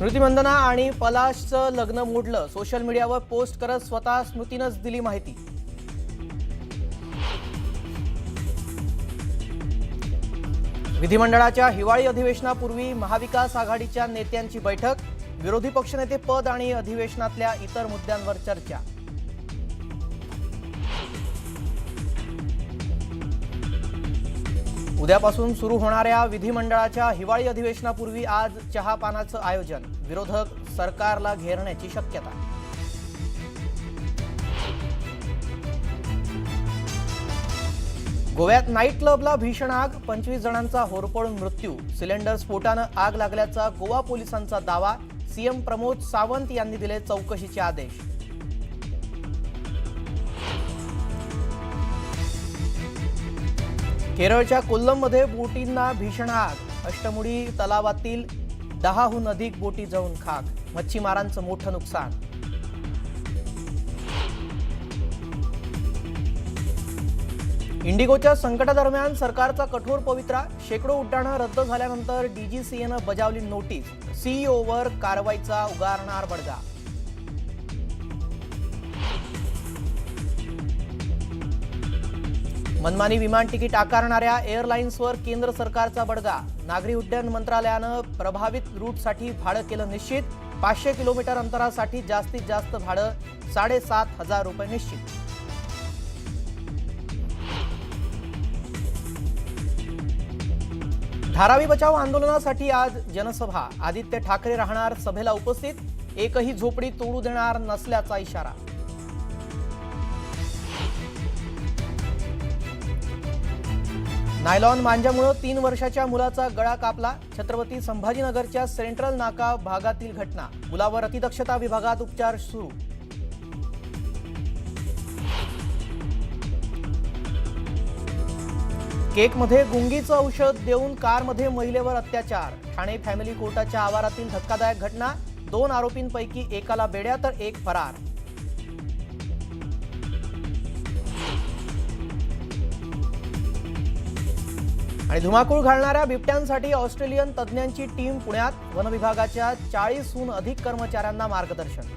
स्मृती मंदना आणि पलाशचं लग्न मोडलं, सोशल मीडियावर पोस्ट करत स्वतः स्मृतीनंच दिली माहिती। विधिमंडळाच्या हिवाळी अधिवेशनापूर्वी महाविकास आघाडीच्या नेत्यांची बैठक, विरोधी पक्षनेते पद आणि अधिवेशनातल्या इतर मुद्द्यांवर चर्चा। उद्यापासून सुरू होणाऱ्या विधिमंडळाच्या हिवाळी अधिवेशनापूर्वी आज चहापानाचं आयोजन, विरोधक सरकारला घेरण्याची शक्यता। गोव्यात नाईट क्लबला भीषण आग, 25 जणांचा होरपळून मृत्यू, सिलेंडर स्फोटानं आग लागल्याचा गोवा पोलिसांचा दावा, सीएम प्रमोद सावंत यांनी दिले चौकशीचे आदेश। केरळच्या कोल्लममध्ये बोटींना भीषण आग, अष्टमुडी तलावातील 10हून अधिक बोटी जळून खाक, मच्छीमारांचं मोठं नुकसान। इंडिगोच्या संकटादरम्यान सरकारचा कठोर पवित्रा, शेकडो उड्डाणं रद्द झाल्यानंतर डीजीसीएनं बजावली नोटीस, सीईओवर कारवाईचा उगारणार बडगा। मनमानी विमान तिकीट आकारणाऱ्या एअरलाइन्सवर केंद्र सरकारचा बडगा, नागरी उड्डयन मंत्रालयानं प्रभावित रूटसाठी भाडं केलं निश्चित, 500 किलोमीटर अंतरासाठी जास्तीत जास्त भाडं 7,500 रुपये निश्चित। धारावी बचाव आंदोलनासाठी आज जनसभा, आदित्य ठाकरे राहणार सभेला उपस्थित, एकही झोपडी तोडू देणार नसल्याचा इशारा। नायलॉन मांजामुळे 3 वर्षाच्या मुलाचा गळा कापला, छत्रपती संभाजीनगरच्या सेंट्रल नाका भागातील घटना, मुलावर अतिदक्षता विभागात उपचार सुरू। केकमध्ये गुंगीचं औषध देऊन कारमध्ये महिलेवर अत्याचार, ठाणे फॅमिली कोर्टाच्या आवारातील धक्कादायक घटना, 2 आरोपींपैकी एकाला बेड्या तर एक फरार। आणि धुमाकूळ घालणाऱ्या बिबट्यांसाठी ऑस्ट्रेलियन तज्ज्ञांची टीम पुण्यात, वन विभागाच्या 40हून अधिक कर्मचाऱ्यांना मार्गदर्शन।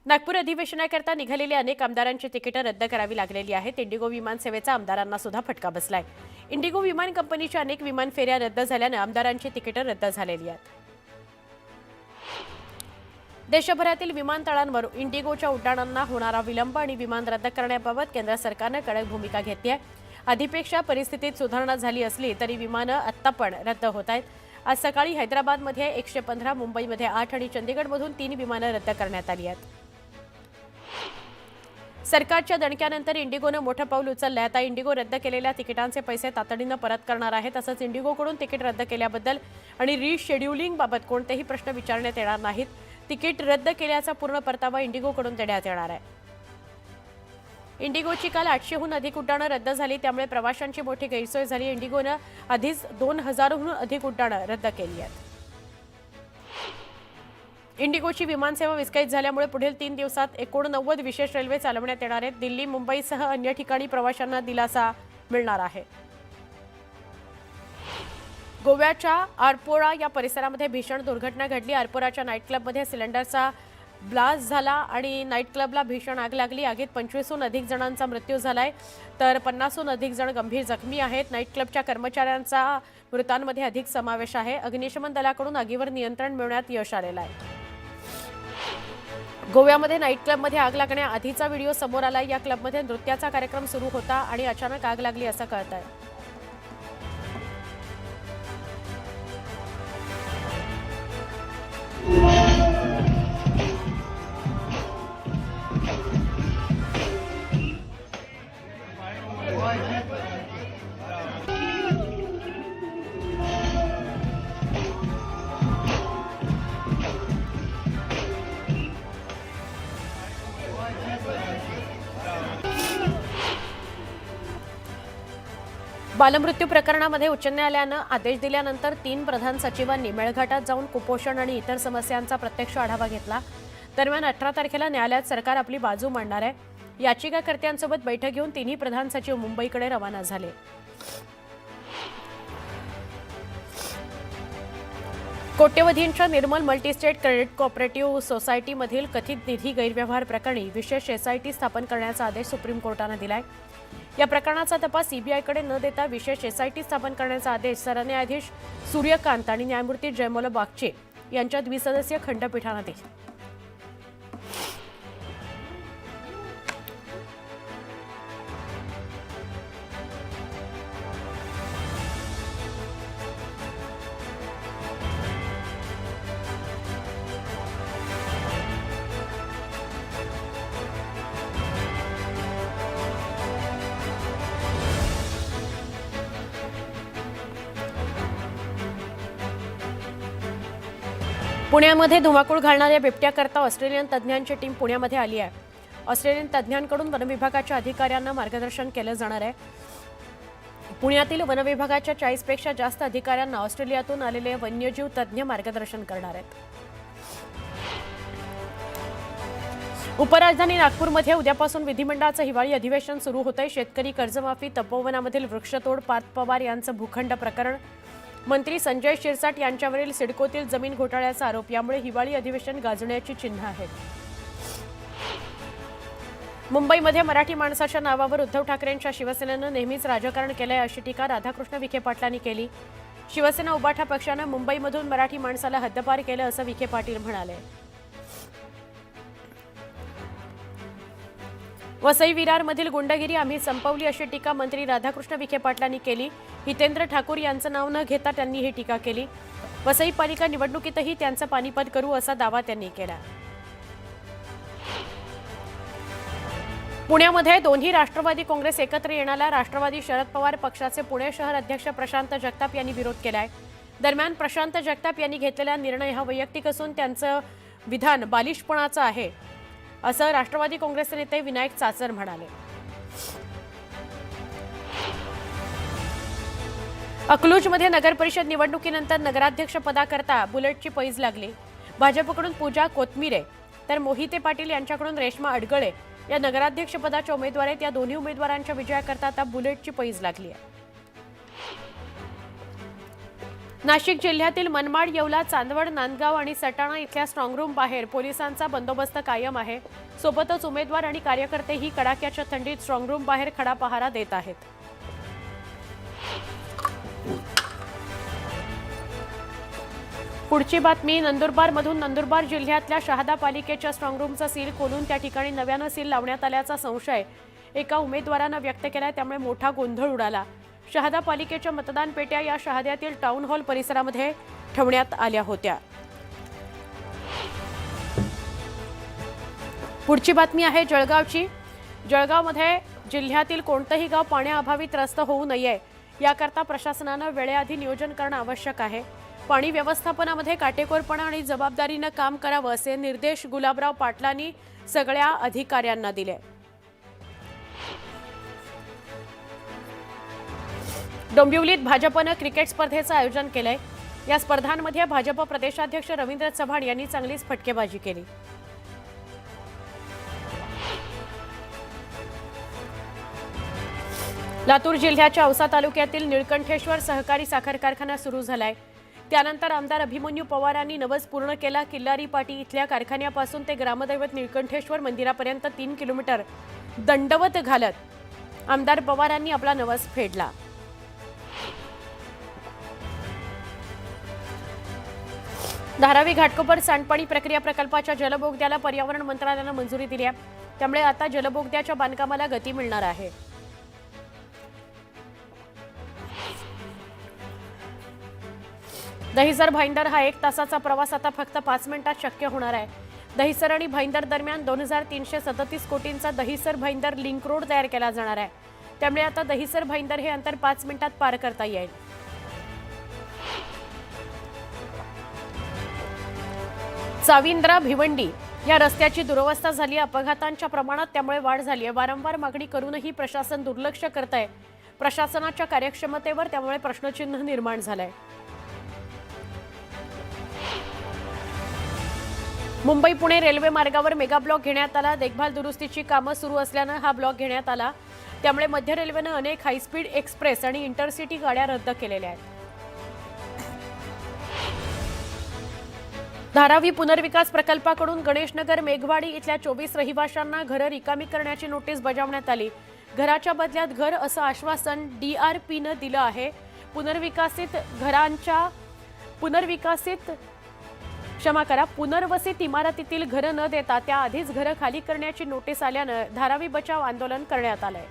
नागपूर अधिवेशनाकरता निघालेली अनेक आमदारांची तिकीटं रद्द करावी लागलेली आहेत। इंडिगो विमान सेवेचा आमदारांना सुद्धा फटका बसलाय। इंडिगो विमान कंपनीच्या अनेक विमान फेऱ्या रद्द झाल्याने आमदारांची तिकीटं रद्द झालेली आहेत। देशभरातील विमानतळांवर इंडिगोच्या उड्डाणांना होणारा विलंब आणि विमान रद्द करण्याबाबत केंद्र सरकारने कडक भूमिका घेतली आहे। आधीपेक्षा परिस्थितीत सुधारणा झाली असली तरी विमानं आत्ता पण रद्द होत आहेत। आज सकाळी हैदराबादमध्ये 115, मुंबईमध्ये 8 आणि चंदीगडमधून 3 विमानं रद्द करण्यात आली आहेत। सरकारच्या दणक्यानंतर इंडिगोनं मोठं पाऊल उचललं आहे। आता इंडिगो रद्द केलेल्या तिकिटांचे पैसे तातडीनं परत करणार आहे। तसंच इंडिगोकडून तिकीट रद्द केल्याबद्दल आणि रिशेड्युलिंगबाबत कोणतेही प्रश्न विचारण्यात येणार नाहीत। तिकीट रद्द केल्याचा पूर्ण परतावा इंडिगोकडून देण्यात येणार आहे। इंडिगोची काल 800हून अधिक उड्डाणं रद्द झाली, त्यामुळे प्रवाशांची मोठी गैरसोय झाली। इंडिगोनं आधीच 2000हून अधिक उड्डाणं रद्द केली आहेत। इंडिगोची विमानसेवा विस्कळीत झाल्यामुळे पुढील 3 दिवसात 89 विशेष रेल्वे चालवण्यात येणार आहेत। दिल्ली, मुंबईसह अन्य ठिकाणी प्रवाशांना दिलासा मिळणार आहे। गोव्याच्या आरपोरा या परिसरामध्ये भीषण दुर्घटना घडली। आरपोराच्या नाईट क्लबमध्ये सिलेंडरचा ब्लास्ट झाला आणि नाईट क्लबला भीषण आग लागली। आगीत 25हून अधिक जणांचा मृत्यू झालाय, तर 50हून अधिक जण गंभीर जखमी आहेत। नाईट क्लबच्या कर्मचाऱ्यांचा मृतांमध्ये अधिक समावेश आहे। अग्निशमन दलाकडून आगीवर नियंत्रण मिळवण्यात यश आलेलं आहे। गोव्यामध्ये नाईट क्लबमध्ये आग लागण्याआधीचा व्हिडिओ समोर आला। या क्लबमध्ये नृत्याचा कार्यक्रम सुरू होता आणि अचानक आग लागली असं कळतंय। बालमृत्यू प्रकरणामध्ये उच्च न्यायालयानं आदेश दिल्यानंतर 3 प्रधान सचिवांनी मेळघाटात जाऊन कुपोषण आणि इतर समस्यांचा प्रत्यक्ष आढावा घेतला। दरम्यान 18 तारखेला न्यायालयात सरकार आपली बाजू मांडणार आहे। याचिकाकर्त्यांसोबत बैठक घेऊन तिन्ही प्रधान सचिव मुंबईकडे रवाना झाले। कोट्यवधींच्या निर्मल मल्टीस्टेट क्रेडिट कोऑपरेटिव्ह सोसायटीमधील कथित निधी गैरव्यवहार प्रकरणी विशेष एसआयटी स्थापन करण्याचा आदेश सुप्रीम कोर्टाने दिलाय। या प्रकरणाचा तपास सीबीआयकडे न देता विशेष एसआयटी स्थापन करण्याचा आदेश सरन्यायाधीश सूर्यकांत आणि न्यायमूर्ती जयमोल बागचे यांच्या द्विसदस्यीय खंडपीठाने दिला। पुण्यामध्ये धुमाकूळ घालणाऱ्या बिबट्याकरता ऑस्ट्रेलियन तज्ज्ञांची टीम पुण्यामध्ये आली आहे। ऑस्ट्रेलियन तज्ज्ञांकडून वनविभागाच्या अधिकाऱ्यांना मार्गदर्शन केलं जाणार आहे। पुण्यातील वनविभागाच्या 40 पेक्षा जास्त अधिकाऱ्यांना ऑस्ट्रेलियातून आलेले वन्यजीव तज्ज्ञ मार्गदर्शन करणार आहेत। उपराजधानी नागपूरमध्ये उद्यापासून विधिमंडळाचं हिवाळी अधिवेशन सुरू होतंय। शेतकरी कर्जमाफी, तपोवनामधील वृक्षतोड, पार्थ पवार यांचं भूखंड प्रकरण, मंत्री संजय शिरसाट यांच्यावरील सिडकोतील जमीन घोटाळ्याचा आरोप यामुळे हिवाळी अधिवेशन गाजण्याची चिन्ह आहेत। मुंबईमध्ये मराठी माणसाच्या नावावर उद्धव ठाकरेंच्या शिवसेनेनं नेहमीच राजकारण केलंय अशी टीका राधाकृष्ण विखे पाटलांनी केली। शिवसेना उबाठा पक्षानं मुंबईमधून मराठी माणसाला हद्दपार केलं असं विखे पाटील म्हणाले। वसई विरारमधील गुंडगिरी आम्ही संपवली अशी टीका मंत्री राधाकृष्ण विखे पाटलांनी केली। हितेंद्र ठाकूर यांचं नाव न घेता त्यांनी ही टीका केली। वसई पालिका निवडणुकीतही त्यांचं पानिपत करू असा दावा त्यांनी केला। पुण्यामध्ये दोन्ही राष्ट्रवादी काँग्रेस एकत्र येण्याला राष्ट्रवादी शरद पवार पक्षाचे पुणे शहर अध्यक्ष प्रशांत जगताप यांनी विरोध केलाय। दरम्यान प्रशांत जगताप यांनी घेतलेला निर्णय हा वैयक्तिक असून त्यांचं विधान बालिशपणाचं आहे असं राष्ट्रवादी काँग्रेसचे नेते विनायक चाचर म्हणाले। अकलूजमध्ये नगरपरिषद निवडणुकीनंतर नगराध्यक्षपदाकरता बुलेटची पैज लागली। भाजपकडून पूजा कोथमिरे तर मोहिते पाटील यांच्याकडून रेश्मा अडगळे या नगराध्यक्षपदाच्या उमेदवार आहेत। या दोन्ही उमेदवारांच्या विजयाकरता आता बुलेटची पैज लागली आहे। नाशिक जिल्ह्यातील मनमाड, येवला, चांदवड, नांदगाव आणि सटाणा इथल्या स्ट्रॉंगरूम बाहेर पोलिसांचा बंदोबस्त कायम आहे। सोबतच उमेदवार आणि कार्यकर्तेही कडाक्याच्या थंडीत स्ट्रॉंगरूम बाहेर खडा पहारा देत आहेत। पुढची बातमी नंदुरबारमधून नंदुरबार जिल्ह्यातल्या शहादा पालिकेच्या स्ट्रॉंगरूमचा सील खोलून त्या ठिकाणी नव्यानं सील लावण्यात आल्याचा संशय एका उमेदवारानं व्यक्त केलाय, त्यामुळे मोठा गोंधळ उडाला। शहादा पालिकेच्या मतदान पेट्या या शहाद्यातील टाउन हॉल परिसरामध्ये ठेवण्यात आल्या होत्या। पुढची बातमी आहे जळगावची। जळगावमध्ये जिल्ह्यातील कोणतंही गाव पाण्याअभावी त्रस्त होऊ नये याकरता प्रशासनानं वेळेआधी नियोजन करणं आवश्यक आहे। पाणी व्यवस्थापनामध्ये काटेकोरपणा आणि जबाबदारीनं काम करावं असे निर्देश गुलाबराव पाटलांनी सगळ्या अधिकाऱ्यांना दिले। डोंबिवलीत भाजपनं क्रिकेट स्पर्धेचं आयोजन केलंय। या स्पर्धांमध्ये भाजप प्रदेशाध्यक्ष रवींद्र चव्हाण यांनी चांगलीच फटकेबाजी केली। लातूर जिल्ह्याच्या औसा तालुक्यातील निळकंठेश्वर सहकारी साखर कारखाना सुरू झालाय। त्यानंतर आमदार अभिमन्यू पवारांनी नवस पूर्ण केला। किल्लारी पाटी इथल्या कारखान्यापासून ते ग्रामदैवत निळकंठेश्वर मंदिरापर्यंत 3 किलोमीटर दंडवत घालत आमदार पवारांनी आपला नवस फेडला। धारावी घाटकोपर सांडपाणी प्रक्रिया प्रकल्पाच्या जलबोगद्याला पर्यावरण मंत्रालयानं मंजुरी दिली आहे, त्यामुळे आता जलबोगद्याच्या बांधकामाला गती मिळणार आहे। दहिसर भाईंदर हा 1 तासाचा प्रवास आता फक्त 5 मिनिटात शक्य होणार आहे। दहिसर आणि भाईंदर दरम्यान 2337 कोटींचा दहिसर भाईंदर लिंक रोड तयार केला जाणार आहे, त्यामुळे आता दहिसर भाईंदर हे अंतर 5 मिनिटात पार करता येईल। चाविंद्रा भिवंडी या रस्त्याची दुरवस्था झाली आहे। अपघातांच्या प्रमाणात त्यामुळे वाढ झाली आहे। वारंवार मागणी करूनही प्रशासन दुर्लक्ष करत आहे। प्रशासनाच्या कार्यक्षमतेवर त्यामुळे प्रश्नचिन्ह निर्माण झालंय। मुंबई पुणे रेल्वे मार्गावर मेगा ब्लॉक घेण्यात आला। देखभाल दुरुस्तीची कामं सुरू असल्यानं हा ब्लॉक घेण्यात आला, त्यामुळे मध्य रेल्वेनं अनेक हायस्पीड एक्सप्रेस आणि इंटरसिटी गाड्या रद्द केलेल्या आहेत। धारावी पुनर्विकास प्रकल्पाकडून गणेशनगर मेघवाडी इथल्या 24 रहिवाशांना घरं रिकामी करण्याची नोटीस बजावण्यात आली। घराच्या बदल्यात घर असं आश्वासन DRPनं दिलं आहे। पुनर्वसित इमारतीतील घरं न देता त्याआधीच घरं खाली करण्याची नोटीस आल्यानं धारावी बचाव आंदोलन करण्यात आलंय।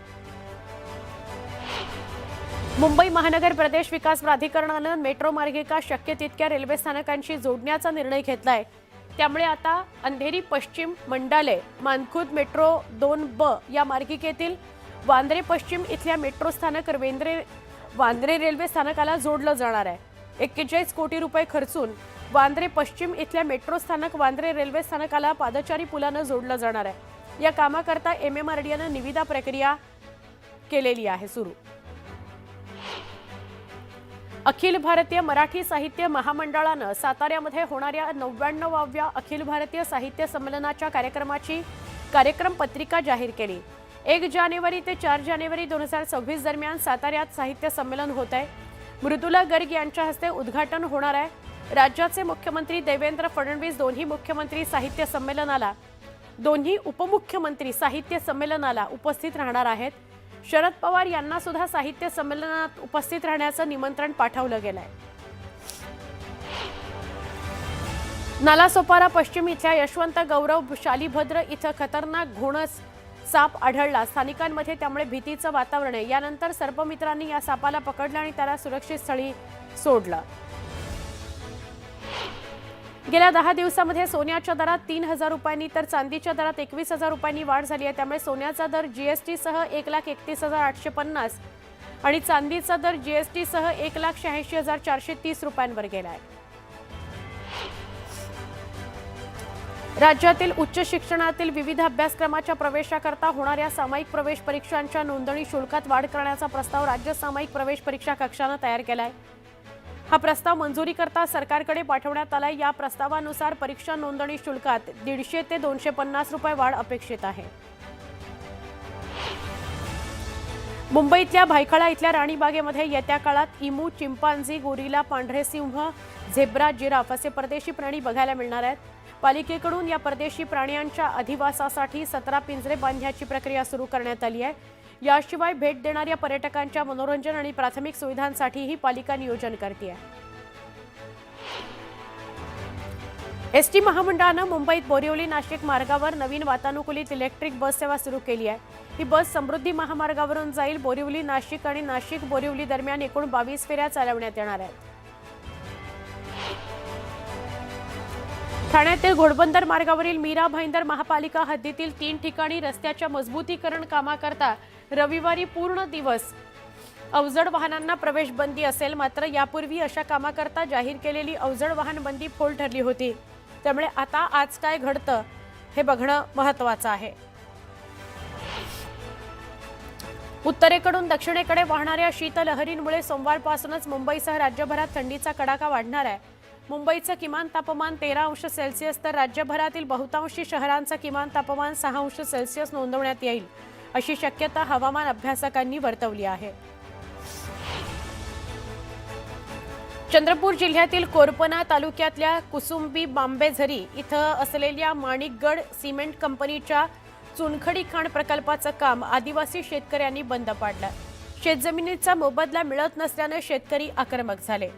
मुंबई महानगर प्रदेश विकास प्राधिकरणानं मेट्रो मार्गिका शक्य तितक्या रेल्वे स्थानकांशी जोडण्याचा निर्णय घेतलाय। त्यामुळे आता अंधेरी पश्चिम मंडाले मानखुर्द मेट्रो 2B या मार्गिकेतील वांद्रे पश्चिम इथल्या मेट्रो स्थानक वांद्रे रेल्वे स्थानकाला जोडलं जाणार आहे। 41 कोटी रुपये खर्चून वांद्रे पश्चिम इथल्या मेट्रो स्थानक वांद्रे रेल्वे स्थानकाला पादचारी पुलानं जोडलं जाणार आहे। या कामाकरता MMRDAनं निविदा प्रक्रिया केलेली आहे सुरू। अखिल भारतीय मराठी साहित्य महामंडळानं साताऱ्यामध्ये होणाऱ्या 99व्या अखिल भारतीय साहित्य संमेलनाच्या कार्यक्रमाची कार्यक्रम पत्रिका जाहीर केली। 1 जानेवारी ते 4 जानेवारी 2026 दरम्यान साताऱ्यात साहित्य संमेलन होत आहे। मृदुला गर्ग यांच्या हस्ते उद्घाटन होणार आहे। राज्याचे मुख्यमंत्री देवेंद्र फडणवीस दोन्ही उपमुख्यमंत्री साहित्य संमेलनाला उपस्थित राहणार आहेत। शरद पवार यांना सुद्धा साहित्य संमेलनात उपस्थित राहण्याचं निमंत्रण पाठवलं गेलंय। नालासोपारा पश्चिम इथल्या यशवंत गौरव शालीभद्र इथं खतरनाक घोणस साप आढळला। स्थानिकांमध्ये त्यामुळे भीतीचं वातावरण आहे। यानंतर सर्पमित्रांनी या सापाला पकडलं आणि त्याला सुरक्षित स्थळी सोडलं। गेल्या 10 दिवसांमध्ये सोन्याच्या दरात 3,000 रुपयांनी तर चांदीच्या दरात 21,000 रुपयांनी वाढ झाली आहे। त्यामुळे सोन्याचा दर GST सह 1,31,850 आणि चांदीचा दर GST सह 1,86,430 रुपयांवर गेला आहे। राज्यातील उच्च शिक्षणातील विविध अभ्यासक्रमाच्या प्रवेशाकरता होणाऱ्या सामायिक प्रवेश परीक्षांच्या नोंदणी शुल्कात वाढ करण्याचा प्रस्ताव राज्य सामायिक प्रवेश परीक्षा कक्षानं तयार केलाय। हा प्रस्ताव मंजुरीकरता सरकारकडे पाठवण्यात आलाय। या प्रस्तावानुसार परीक्षा नोंदणी शुल्कात 150 ते 250 रुपये वाढ अपेक्षित आहे। मुंबईतल्या भायखळा इथल्या राणीबागेमध्ये येत्या काळात इमू, चिंपांझी, गोरिला, पांढरे सिंह, झेब्रा, जिराफ असे परदेशी प्राणी बघायला मिळणार आहेत। पालिकेकडून या परदेशी प्राण्यांच्या अधिवासासाठी 17 पिंजरे बांधण्याची प्रक्रिया सुरू करण्यात आली आहे। याशिवाय भेट देणाऱ्या पर्यटकांच्या मनोरंजन आणि प्राथमिक सुविधांसाठीही पालिका नियोजन करते आहे। एसटी महामंडळानं मुंबईत बोरिवली नाशिक मार्गावर नवीन वातानुकूलित इलेक्ट्रिक बस सेवा सुरू केली आहे। ही बस समृद्धी महामार्गावरून जाईल। बोरिवली नाशिक आणि नाशिक बोरिवली दरम्यान एकूण 22 फेऱ्या चालवण्यात येणार आहेत। ठाण्यातील घोडबंदर मार्गावरील मीरा भाईंदर महापालिका हद्दीतील 3 ठिकाणी रस्त्याच्या मजबूतीकरण कामाकरता रविवारी पूर्ण दिवस अवजड वाहनांना प्रवेश बंदी असेल। मात्र यापूर्वी अशा कामाकरता जाहीर केलेली अवजड वाहन बंदी फोल ठरली होती। त्यामुळे आता आज काय घडतं हे बघणं महत्त्वाचं आहे। उत्तरेकडून दक्षिणेकडे वाहणाऱ्या शीतलहरींमुळे सोमवारपासूनच मुंबईसह राज्यभरात थंडीचा कडाका वाढणार आहे। मुंबईचं किमान तापमान 13 अंश सेल्सिअस तर राज्यभरातील बहुतांशी शहरांचं किमान तापमान 6 अंश सेल्सिअस नोंदवण्यात येईल अशी शक्यता हवामान अभ्यासकांनी वर्तवली आहे। चंद्रपूर जिल्ह्यातील कोरपना तालुक्यातल्या कुसुंबी बांबेझरी इथं असलेल्या माणिकगड सिमेंट कंपनीच्या चुनखडी खाण प्रकल्पाचं काम आदिवासी शेतकऱ्यांनी बंद पाडलं। शेतजमिनीचा मोबदला मिळत नसल्याने शेतकरी आक्रमक झाले।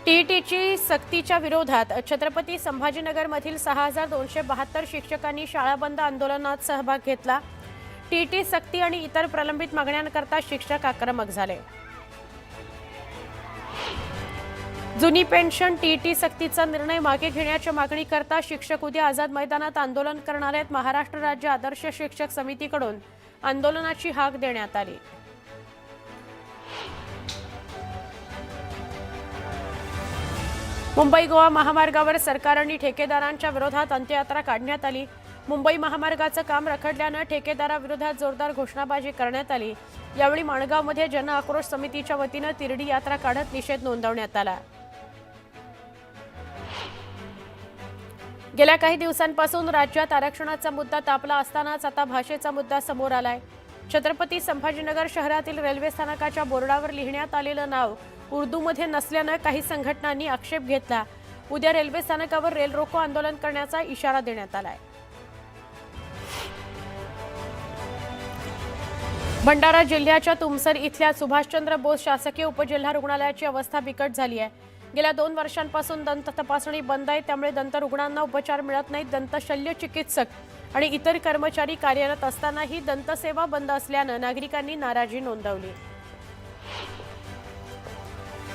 टीईटीची सक्तीच्या विरोधात छत्रपती संभाजीनगरमधील 6,272 शिक्षकांनी शाळाबंद आंदोलनात सहभाग घेतला। टीईटी सक्ती आणि इतर प्रलंबित मागण्यांकरता शिक्षक आक्रमक झाले। जुनी पेन्शन टीईटी सक्तीचा निर्णय मागे घेण्याच्या मागणीकरता शिक्षक उद्या आझाद मैदानात आंदोलन करणार आहेत। महाराष्ट्र राज्य आदर्श शिक्षक समितीकडून आंदोलनाची हाक देण्यात आली। मुंबई गोवा महामार्गावर सरकार आणि ठेकेदारांच्या विरोधात अंत्ययात्रा काढण्यात आली। मुंबई महामार्गाचं काम रखडल्यानं ठेकेदाराविरोधात जोरदार घोषणाबाजी करण्यात आली। यावेळी माणगावमध्ये जन आक्रोश समितीच्या वतीनं तिरडी यात्रा काढत निषेध नोंदवण्यात आला। गेल्या काही दिवसांपासून राज्यात आरक्षणाचा मुद्दा तापला असतानाच आता भाषेचा मुद्दा समोर आलाय। छत्रपती संभाजीनगर शहरातील रेल्वे स्थानकाच्या बोर्डावर लिहिण्यात आलेलं नाव उर्दूमध्ये नसल्यानं काही संघटनांनी आक्षेप घेतला. उद्या रेल्वे स्थानकावर रेल रोको आंदोलन करण्याचा इशारा देण्यात आलाय. भंडारा जिल्ह्याच्या तुमसर इथल्या सुभाषचंद्र बोस शासकीय उपजिल्हा रुग्णालयाची अवस्था बिकट झाली आहे. गेल्या 2 वर्षांपासून दंत तपासणी बंद आहे, त्यामुळे दंत रुग्णांना उपचार मिळत नाहीत. दंत शल्य चिकित्सक आणि इतर कर्मचारी कार्यरत असतानाही दंतसेवा बंद असल्यानं नागरिकांनी नाराजी नोंदवली.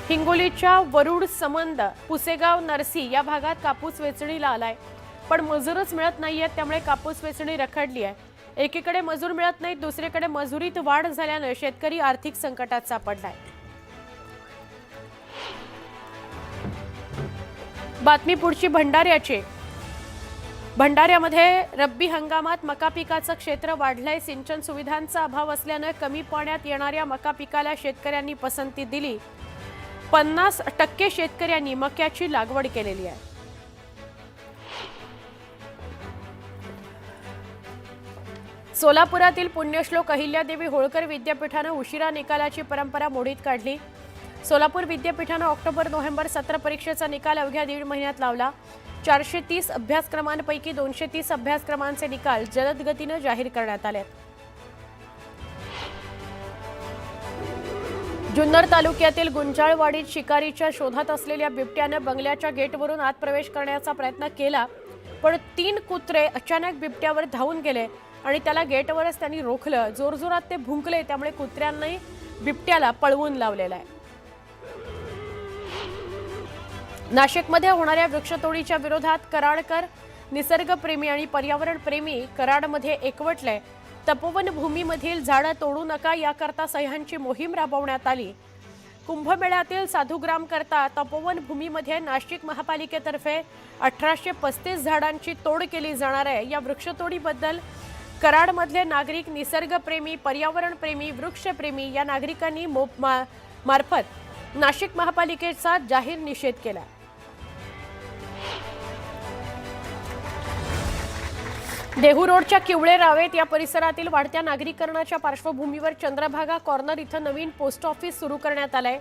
हिंगोलीच्या वरुड समंद पुसेगाव नरसी या भागात कापूस वेचणीला आलाय, पण मजूरच मिळत नाहीयेत, त्यामुळे कापूस वेचणी रखडली आहे. एकीकडे मजूर मिळत नाहीत, दुसरीकडे मजुरीत वाढ झाल्यानं शेतकरी आर्थिक संकटात सापडलाय. बातमी पुढची भंडाऱ्याची. भंडाऱ्यामध्ये रब्बी हंगामात मका पिकाचं क्षेत्र वाढलंय. सिंचन सुविधांचा अभाव असल्यानं कमी पाण्यात येणाऱ्या मका पिकाला शेतकऱ्यांनी पसंती दिली. 50% शेतकऱ्यांनी मक्याची लागवड केलेली आहे. सोलापुरातील पुण्यश्लोक अहिल्यादेवी होळकर विद्यापीठानं उशिरा निकालाची परंपरा मोडीत काढली. सोलापूर विद्यापीठानं ऑक्टोबर-नोव्हेंबर सत्र परीक्षेचा निकाल अवघ्या 1.5 महिन्यात लावला. 430 अभ्यासक्रमांपैकी 230 अभ्यासक्रमांचे निकाल जलद गतीनं जाहीर करण्यात आले. जुन्नर तालुक्यातील गुंजाळवाडीत शिकारीच्या शोधात असलेल्या बिबट्यानं बंगल्याच्या गेटवरून आत प्रवेश करण्याचा प्रयत्न केला, पण 3 कुत्रे अचानक बिबट्यावर धावून गेले आणि त्याला गेटवरच त्यांनी रोखलं. जोरजोरात ते भुंकले, त्यामुळे कुत्र्यांनी बिबट्याला पळवून लावलेलं आहे. नाशिकमध्ये होणाऱ्या वृक्षतोडीच्या विरोधात कराडकर निसर्गप्रेमी आणि पर्यावरणप्रेमी कराडमध्ये एकवटले. तपोवन भूमीमधील झाडं तोडू नका याकरता सह्यांची मोहीम राबवण्यात आली. कुंभमेळ्यातील साधुग्राम करता तपोवन भूमीमध्ये नाशिक महापालिकेतर्फे 1835 झाडांची तोड केली जाणार आहे. या वृक्षतोडीबद्दल कराडमधले नागरिक, निसर्गप्रेमी, पर्यावरणप्रेमी, वृक्षप्रेमी या नागरिकांनी मार्फत नाशिक महापालिकेचा जाहीर निषेध केला. देहू रोडच्या किवळे रावेत या परिसरातील वाढत्या नागरीकरणाच्या पार्श्वभूमीवर चंद्रभागा कॉर्नर इथं नवीन पोस्ट ऑफिस सुरू करण्यात आलंय.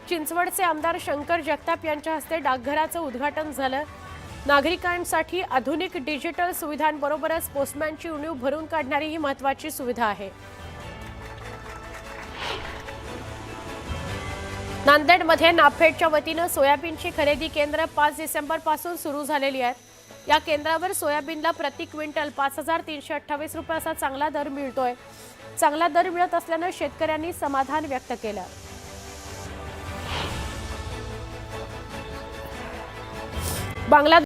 चिंचवडचे आमदार शंकर जगताप यांच्या हस्ते डाकघराचं उद्घाटन झालं. नागरिकांसाठी आधुनिक डिजिटल सुविधांबरोबरच पोस्टमॅनची उणीव भरून काढणारी ही महत्त्वाची सुविधा आहे. नांदेडमध्ये नाफेडच्या वतीनं सोयाबीनची खरेदी केंद्र 5 डिसेंबरपासून सुरू झालेली आहेत. या केंद्रावर सोयाबीनला प्रति क्विंटल 5328 रुपये असा चांगला दर मिळतोय. चांगला दर मिळत असल्यानं शेतकऱ्यांनी समाधान व्यक्त केलं. बांगलादेश